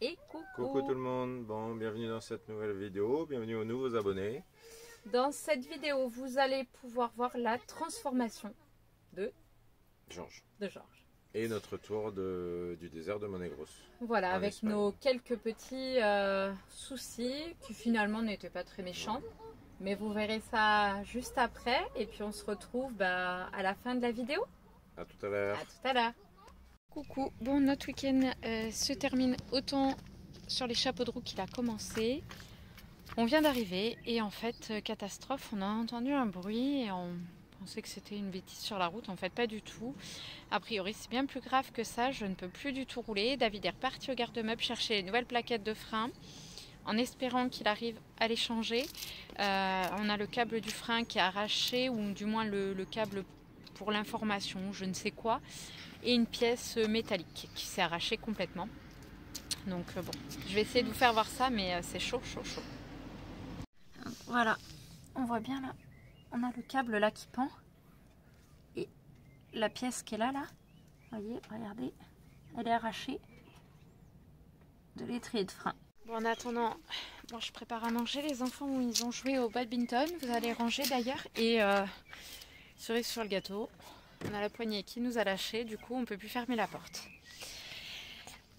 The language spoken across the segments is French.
et coucou. Coucou tout le monde, bon, bienvenue dans cette nouvelle vidéo, bienvenue aux nouveaux abonnés. Dans cette vidéo, vous allez pouvoir voir la transformation de Georges. Et notre tour du désert de Monegros. Voilà, avec Espagne. nos quelques petits soucis qui finalement n'étaient pas très méchants. Mais vous verrez ça juste après et puis on se retrouve à la fin de la vidéo. A tout à l'heure. À tout à l'heure. Coucou, bon notre week-end se termine autant sur les chapeaux de roue qu'il a commencé. On vient d'arriver et en fait catastrophe, on a entendu un bruit et on pensait que c'était une bêtise sur la route, en fait pas du tout. A priori c'est bien plus grave que ça, je ne peux plus du tout rouler. David est reparti au garde-meuble chercher les nouvelles plaquettes de frein en espérant qu'il arrive à les changer. On a le câble du frein qui est arraché ou du moins le câble pour l'information, je ne sais quoi. Et une pièce métallique qui s'est arrachée complètement. Donc bon, je vais essayer de vous faire voir ça, mais c'est chaud. Voilà, on voit bien là, on a le câble là qui pend. Et la pièce qui est là, vous voyez, regardez, elle est arrachée de l'étrier de frein. Bon, en attendant, moi je prépare à manger. Les enfants, ils ont joué au badminton, vous allez ranger d'ailleurs. Et cerise sur le gâteau. On a la poignée qui nous a lâché, du coup on peut plus fermer la porte.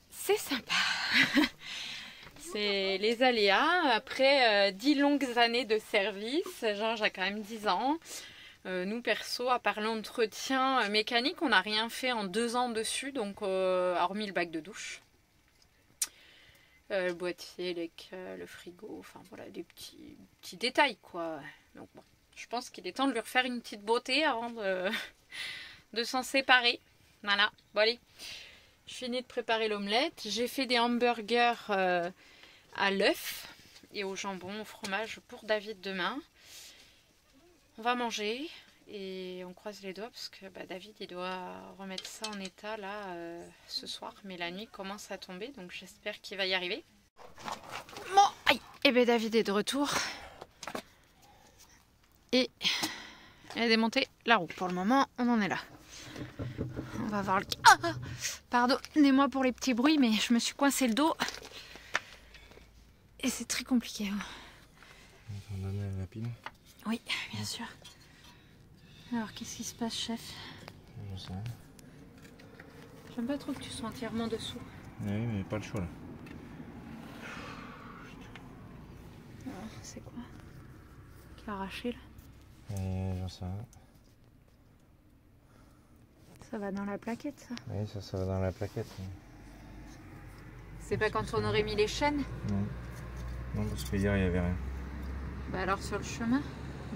C'est sympa. C'est les aléas. Après 10 longues années de service, Georges a quand même 10 ans. Nous perso, à part l'entretien mécanique, on n'a rien fait en 2 ans dessus, donc hormis le bac de douche. Le boîtier, le frigo, enfin voilà, des petits détails quoi. Donc bon, je pense qu'il est temps de lui refaire une petite beauté avant de s'en séparer. Voilà, bon allez, je finis de préparer l'omelette. J'ai fait des hamburgers à l'œuf et au jambon, au fromage pour David demain. On va manger et on croise les doigts parce que David il doit remettre ça en état là ce soir. Mais la nuit commence à tomber donc j'espère qu'il va y arriver. Bon, aïe, et David est de retour. Et il a démonté la roue. Pour le moment, on en est là. On va voir le... Ah, pardonnez-moi pour les petits bruits, mais je me suis coincé le dos. Et c'est très compliqué. On va donner la pile. Oui, bien sûr. Alors, qu'est-ce qui se passe, chef? Je sais. J'aime pas trop que tu sois entièrement dessous. Oui, mais pas le choix là. Alors, c'est quoi qui a arraché là? J'en sais rien. Ça va dans la plaquette, ça? Oui, ça va dans la plaquette. Mais... C'est pas quand on aurait mis les chaînes? Non. Non, parce que hier il n'y avait rien. Alors sur le chemin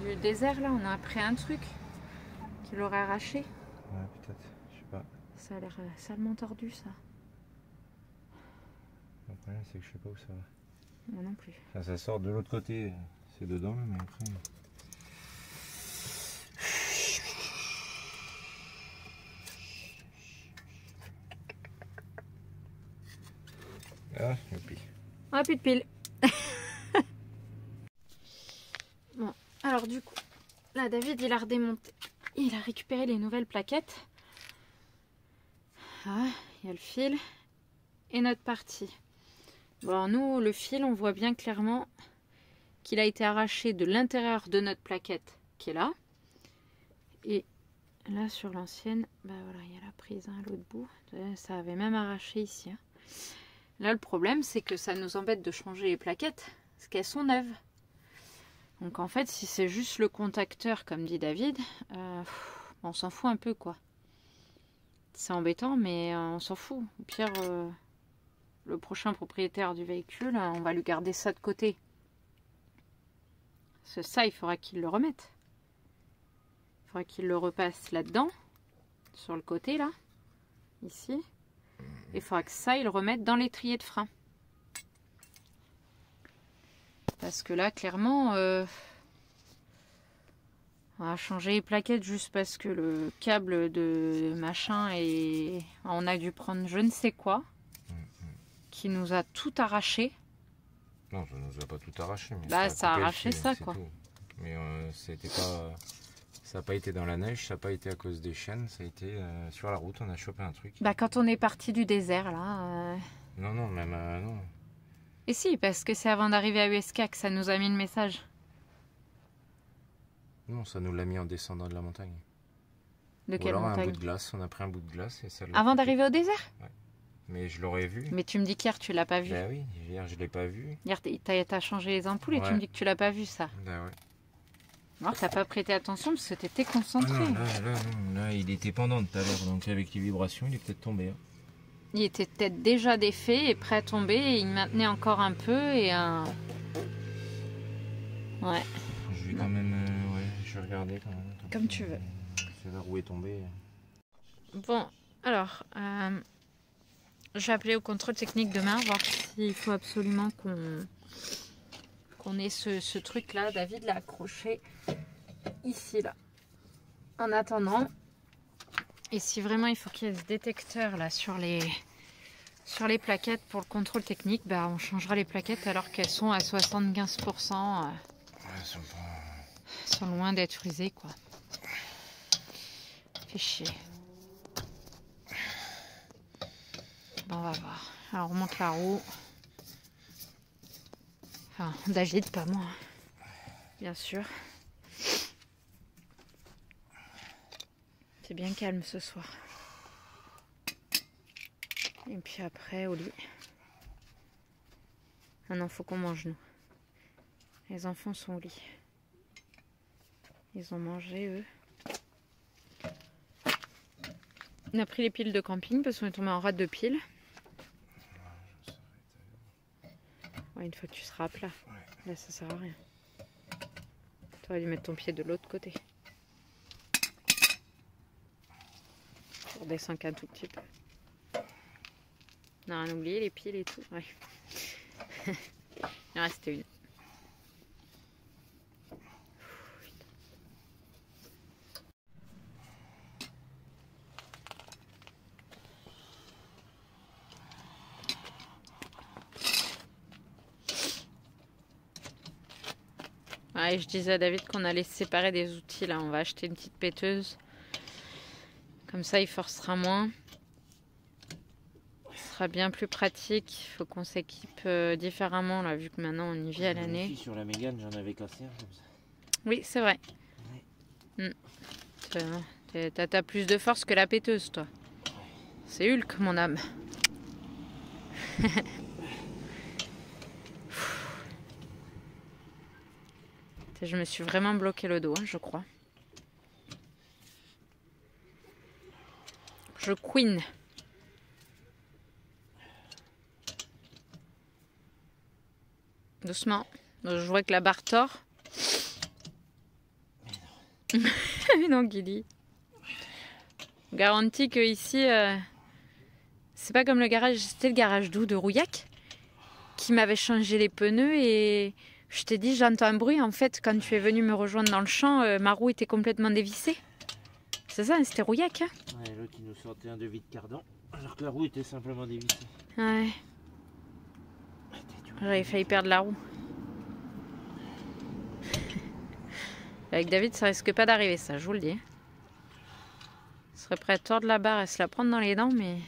du désert là, on a appris un truc qui l'aurait arraché. Ouais, peut-être, je sais pas. Ça a l'air salement tordu ça. Le problème c'est que je sais pas où ça va. Moi non plus. Enfin, ça sort de l'autre côté, c'est dedans mais après... Ah, youpi. Ah, plus de piles. Bon, alors du coup, là David il a redémonté. Il a récupéré les nouvelles plaquettes. Ah, il y a le fil et notre partie. Bon, alors nous, le fil, on voit bien clairement qu'il a été arraché de l'intérieur de notre plaquette qui est là. Et là sur l'ancienne, voilà, il y a la prise à l'autre bout. Ça avait même arraché ici. Hein. Là, le problème, c'est que ça nous embête de changer les plaquettes, parce qu'elles sont neuves. Donc, en fait, si c'est juste le contacteur, comme dit David, on s'en fout un peu, quoi. C'est embêtant, mais on s'en fout. Au pire, le prochain propriétaire du véhicule, on va lui garder ça de côté. Parce que ça, il faudra qu'il le remette. Il faudra qu'il le repasse là-dedans, sur le côté, là, ici. Il faudra que ça, il le remette dans l'étrier de frein. Parce que là, clairement, on va changer les plaquettes juste parce que le câble de machin est... On a dû prendre je ne sais quoi, qui nous a tout arraché. Non, ça nous a pas tout arraché. Mais ça a arraché ça, quoi. Tout. Mais c'était pas... Ça n'a pas été dans la neige, ça n'a pas été à cause des chaînes, ça a été sur la route, on a chopé un truc. Quand on est parti du désert, là, Non, non, même non. Et si, parce que c'est avant d'arriver à USK que ça nous a mis le message. Non, ça nous l'a mis en descendant de la montagne. De Ou quelle alors un montagne? bout de glace, on a pris un bout de glace et ça l'a Avant coupé. d'arriver au désert? Ouais. Mais je l'aurais vu. Mais tu me dis qu'hier tu l'as pas vu. Ben oui, hier je l'ai pas vu. Hier t'as changé les ampoules et tu Ouais. me dis que tu l'as pas vu ça. Ben ouais. Alors t'as pas prêté attention parce que t'étais Ah concentré. non, là, il était pendant tout à l'heure, donc avec les vibrations, il est peut-être tombé. Hein. Il était peut-être déjà défait et prêt à tomber et il maintenait encore un peu et un... Ouais. Je vais quand même, ouais, je vais regarder quand même. Comme tu veux. C'est là où est tombé. Bon, alors, je vais appeler au contrôle technique demain, voir s'il faut absolument qu'on ait ce truc-là. David l'a accroché ici, là. En attendant, et si vraiment il faut qu'il y ait ce détecteur là sur les plaquettes pour le contrôle technique, bah on changera les plaquettes alors qu'elles sont à 75%. Ouais, sont pas... Sont loin d'être usées, quoi. Fait chier. Bon, on va voir. Alors on monte la roue. Enfin, David, pas moi. Bien sûr. C'est bien calme ce soir. Et puis après, au lit. Ah non, faut qu'on mange, nous. Les enfants sont au lit. Ils ont mangé, eux. On a pris les piles de camping parce qu'on est tombé en rade de piles. Ouais, une fois que tu seras à plat. Là, ça sert à rien. Tu aurais dû mettre ton pied de l'autre côté. Je redescends qu'un tout petit peu. On n'a rien oublié, les piles et tout. Ouais. Il en restait une. Ouais, je disais à David qu'on allait se séparer des outils. Là, on va acheter une petite péteuse. Comme ça, il forcera moins. Ce sera bien plus pratique. Il faut qu'on s'équipe différemment, là, vu que maintenant on y vit à l'année. Sur la Mégane, j'en avais cassé un comme ça. Oui, c'est vrai. Ouais. T'as plus de force que la péteuse, toi. C'est Hulk, mon âme. Je me suis vraiment bloqué le dos, hein, je crois. Je queen. Doucement. Je vois que la barre tord. Mais non, Guili. Garantie que ici, c'est pas comme le garage. C'était le garage d'où? De Rouillac, qui m'avait changé les pneus et je t'ai dit j'entends un bruit. En fait, quand tu es venu me rejoindre dans le champ, ma roue était complètement dévissée. C'est ça, c'était Rouillac. Hein, ouais, l'autre il nous sortait un devis de cardan, alors que la roue était simplement dévissée. ouais. J'avais failli perdre la roue. Avec David, ça risque pas d'arriver, ça, je vous le dis. Il serait prêt à tordre la barre et se la prendre dans les dents, mais...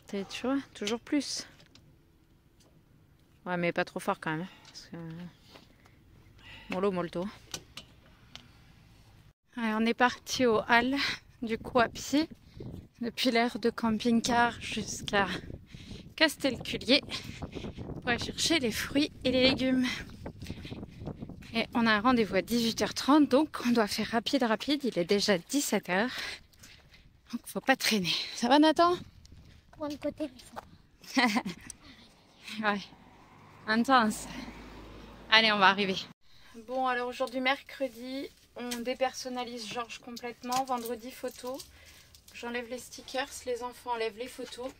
Tu vois, toujours plus. Ouais, mais pas trop fort quand même. Parce que... Mollo, molto. Ouais, on est parti au hall, du coup à pied, depuis l'aire de camping-car jusqu'à Castelculier pour aller chercher les fruits et les légumes. Et on a un rendez-vous à 18h30, donc on doit faire rapide, il est déjà 17h. Donc faut pas traîner. Ça va, Nathan? Pour un côté, Ouais, intense. Allez, on va arriver. Bon, alors aujourd'hui mercredi, on dépersonnalise Georges complètement. Vendredi, photo. J'enlève les stickers, les enfants enlèvent les photos.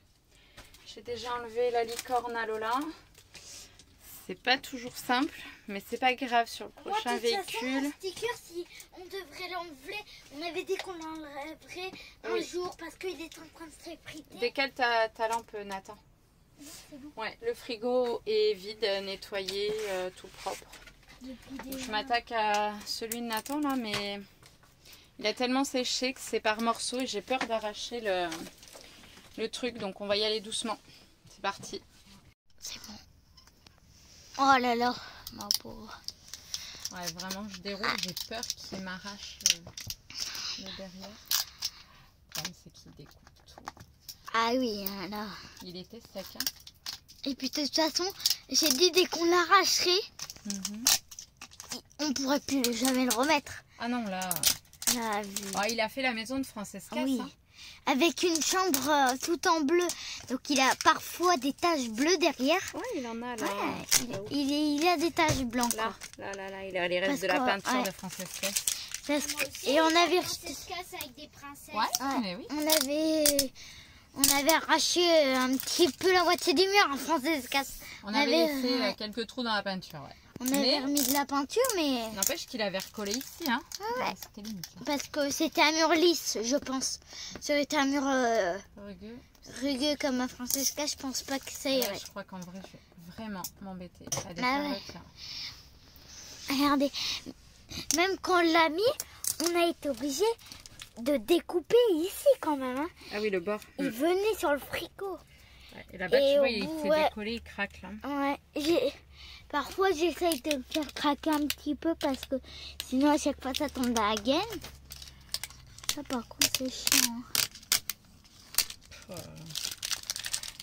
J'ai déjà enlevé la licorne à Lola. C'est pas toujours simple, mais c'est pas grave sur le prochain véhicule. Le sticker, si on devrait l'enlever, on avait dit qu'on l'enlèverait un Oui. jour parce qu'il est en train de s'effriter. Décale ta lampe, Nathan. C'est bon. Ouais, le frigo est vide, nettoyé, tout propre. Depuis des Je m'attaque à celui de Nathan là, mais il a tellement séché que c'est par morceaux et j'ai peur d'arracher le truc, donc on va y aller doucement. C'est parti. C'est bon. Oh là là, ma pauvre. Ouais, vraiment, je déroule, j'ai peur qu'il m'arrache le derrière. Le problème, c'est qu'il découpe tout. Ah oui, là. Il était sec, hein. Et puis de toute façon, j'ai dit dès qu'on l'arracherait, on pourrait plus jamais le remettre. Ah non, là... Là, Oh, il a fait la maison de Francesca, oui. ça. Avec une chambre tout en bleu. Donc il a parfois des taches bleues derrière. Ouais, il en a là. Ouais, il a des taches blanches. Là, quoi. là, il a les restes Parce de la que, peinture ouais. de Francesca. Et on avait... Francesca, avec des princesses. Ouais, mais oui. On avait arraché un petit peu la moitié du mur en Francesca. On avait laissé quelques trous dans la peinture, ouais. On avait remis de la peinture, mais... N'empêche qu'il avait recollé ici, hein. Ah ouais. C'était limite. Là. Parce que c'était un mur lisse, je pense. Ça aurait été un mur Rugueux. rugueux comme à Francesca, je pense pas que ça Ouais, irait. je crois qu'en vrai, je vais vraiment m'embêter à Bah défaire ouais. le tien. Regardez, même quand on l'a mis, on a été obligé de découper ici quand même. Hein. Ah oui, le bord. Il venait sur le fricot. Ouais, et là-bas, Et tu vois, au il bout, s'est ouais. décollé, il craque, là. Ouais, parfois j'essaye de le faire craquer un petit peu parce que sinon à chaque fois ça tombe dans la gaine. Ça par contre c'est chiant. Hein.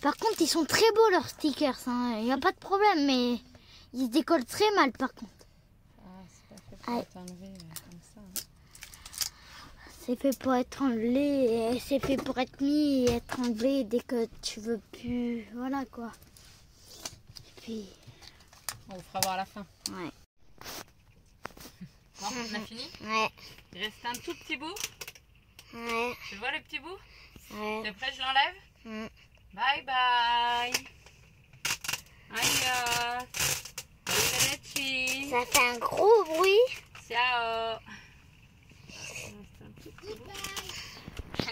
Par contre ils sont très beaux leurs stickers, il n'y a pas de problème, mais ils se décollent très mal par contre. Ah, c'est pas fait pour être enlevé comme ça. Hein. C'est fait pour être enlevé, et c'est fait pour être mis et être enlevé dès que tu veux plus. Voilà quoi. Et puis. On vous fera voir à la fin. Ouais. Bon, on a fini. Ouais. Il reste un tout petit bout. Ouais. Tu vois le petit bout? Ouais. T'es prêt, je l'enlève? Bye bye. Adios. Arrivederci. Ça fait un gros bruit. Ciao.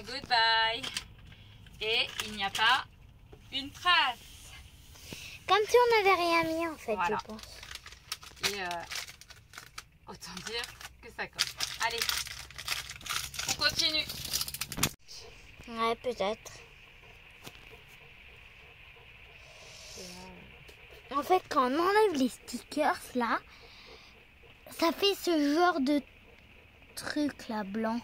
Goodbye. Et il n'y a pas une trace. Comme si on n'avait rien mis en fait, Voilà. je pense. Et autant dire que ça colle. Allez, on continue. Ouais, peut-être. En fait, quand on enlève les stickers là, ça fait ce genre de truc là blanc.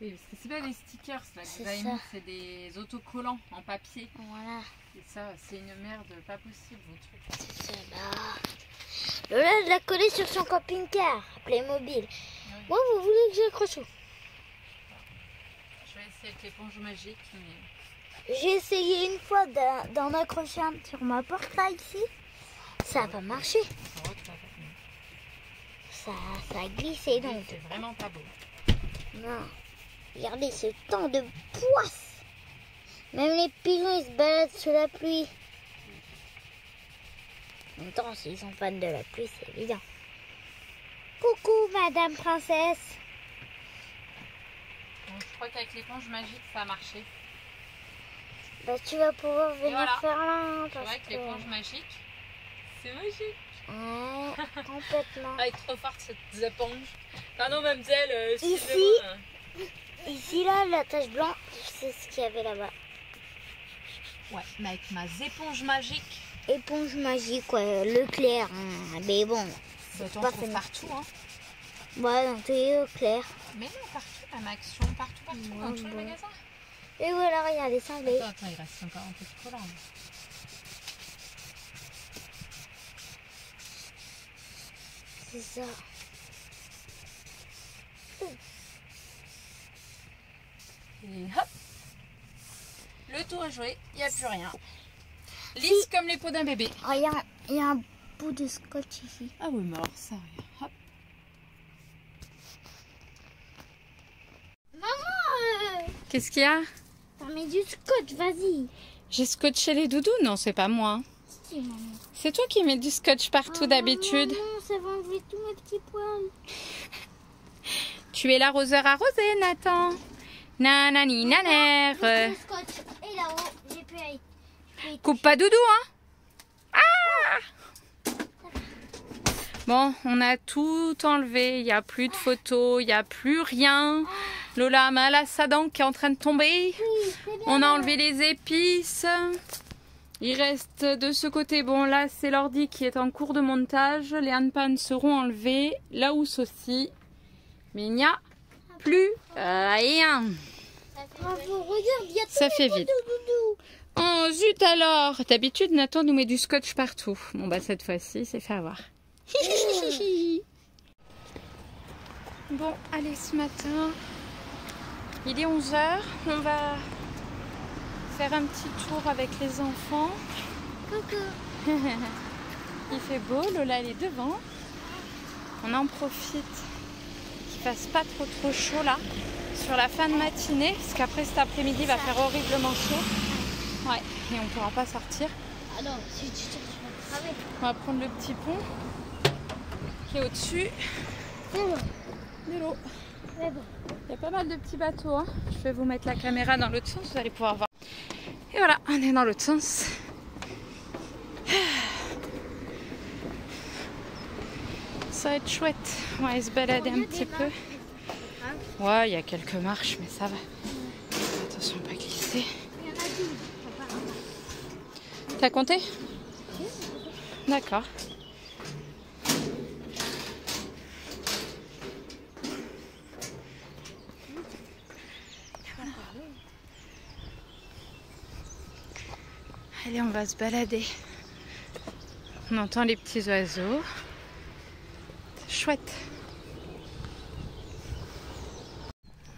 Oui, parce que c'est pas des stickers là que C'est vous avez ça. mis, c'est des autocollants en papier. Voilà. Et ça, c'est une merde pas possible, vos trucs. C'est ça là. Lola l'a collé sur son camping-car, Playmobil. Oui. Moi, vous voulez que j'accroche où? Je vais essayer avec l'éponge magique, mais... J'ai essayé une fois d'en accrocher un sur ma porte là ici. Ça n'a pas marché. Ça a glissé donc. C'est vraiment pas beau. Non. Regardez ce temps de poisse. Même les pigeons ils se baladent sous la pluie. En même temps, s'ils sont fans de la pluie, c'est évident. Coucou Madame Princesse. Bon, je crois qu'avec l'éponge magique, ça a marché. Bah, tu vas pouvoir venir voilà. faire là. C'est Parce vrai que l'éponge magique, c'est magique. Ouais, complètement. Elle est trop forte cette éponge. Pardon, mademoiselle. Ici. Ici, là, la tache blanche, c'est ce qu'il y avait là-bas. Ouais, mais avec ma éponge magique. Éponge magique, ouais, Leclerc. Hein. Mais bon. Bah, t'en pas trouves fait- partout, hein. Ouais, dans tous les Leclerc. Mais non, partout, la Action, partout, dans tous les bon. magasins. Et voilà, regardez, cinglés. Attends, il reste encore un peu de collant. C'est ça. Et hop, le tour est joué, il n'y a plus rien. Lisse comme les peaux d'un bébé. Regarde, il y a un bout de scotch ici. Ah oui, mais alors ça, rien. Hop. Maman, Qu'est-ce qu'il y a? t'as mis du scotch, vas-y. J'ai scotché les doudous? Non, c'est pas moi. Si, maman. C'est toi qui mets du scotch partout d'habitude. Non, ça va enlever tous mes petits poils. Tu es l'arroseur arrosé, Nathan. Nanani, nanère. Le scotch. Et là-haut, j'ai pu aller. Coupe pas doudou, hein? Ah! Bon, on a tout enlevé. Il n'y a plus de photos, il n'y a plus rien. Lola a mal à sa dent qui est en train de tomber. Oui, c'est bien. On a enlevé les épices. Il reste de ce côté, bon là c'est l'ordi qui est en cours de montage. Les handpans seront enlevés. La housse aussi. Mais il n'y a plus rien. Regarde, il y a Ça fait vide. Oh zut alors. D'habitude Nathan nous met du scotch partout. Bon bah cette fois-ci c'est fait avoir. Bon allez, ce matin il est 11 h. On va faire un petit tour avec les enfants. Coucou. Il fait beau, Lola elle est devant. On en profite qu'il fasse pas trop chaud là sur la fin de matinée, parce qu'après cet après-midi il va faire horriblement chaud. Ouais, et on pourra pas sortir. Alors, si tu cherches à travailler. On va prendre le petit pont qui est au-dessus de l'eau. Il y a pas mal de petits bateaux, hein. Je vais vous mettre la caméra dans l'autre sens, vous allez pouvoir voir. Et voilà, on est dans l'autre sens. Ça va être chouette. On va aller se balader un petit peu. Ouais, il y a quelques marches, mais ça va. Attention, pas glisser. Il y en a 12. T'as compté? D'accord. Allez, on va se balader. On entend les petits oiseaux. C'est chouette.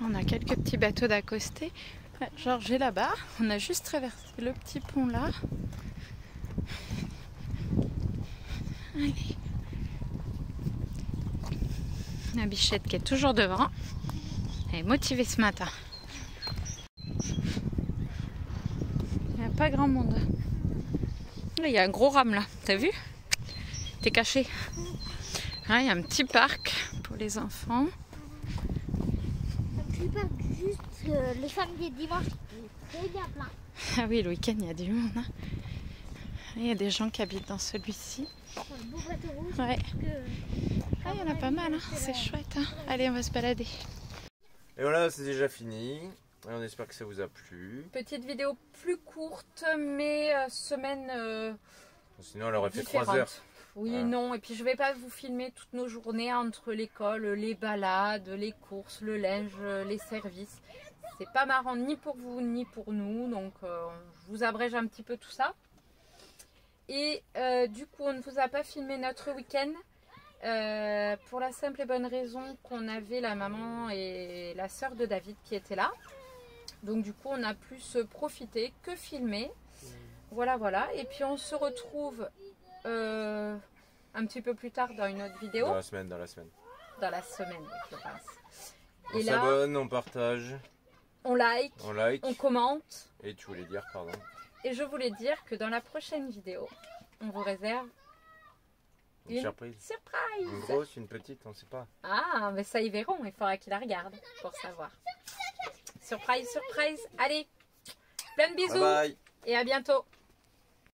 On a quelques petits bateaux d'accostés. Ouais, Georges est là-bas. On a juste traversé le petit pont là. Allez. La bichette qui est toujours devant. Elle est motivée ce matin. Il n'y a pas grand monde. Là, il y a un gros rame là. T'as vu? T'es caché. Là, il y a un petit parc pour les enfants. Un petit parc juste le samedi et dimanche, il est très bien plein. Ah oui, le week-end, il y a du monde. Hein. Il y a des gens qui habitent dans celui-ci. Un beau bateau rouge. Ouais. Que... Ah, il y en a pas mal, hein. C'est chouette. Hein. Allez, on va se balader. Et voilà, c'est déjà fini. Et on espère que ça vous a plu. Petite vidéo plus courte, mais semaine Sinon, elle aurait fait différente. 3 heures. Oui, Voilà. non. Et puis, je vais pas vous filmer toutes nos journées entre l'école, les balades, les courses, le linge, les services. C'est pas marrant ni pour vous ni pour nous. Donc, je vous abrège un petit peu tout ça. Et du coup, on ne vous a pas filmé notre week-end. Pour la simple et bonne raison qu'on avait la maman et la sœur de David qui étaient là. Donc du coup on a plus profité que filmé. Voilà, voilà. Et puis on se retrouve un petit peu plus tard dans une autre vidéo. Dans la semaine, dans la semaine. Dans la semaine, je pense. On Et là, s'abonne, on partage, on like, on like. on commente. Et tu voulais dire, pardon. Et je voulais dire que dans la prochaine vidéo, on vous réserve Une surprise. surprise. Une grosse, une petite, on sait pas. Ah, mais ça, ils verront. Il faudra qu'ils la regardent pour savoir. Surprise, surprise. Allez, plein de bisous Bye bye. et à bientôt.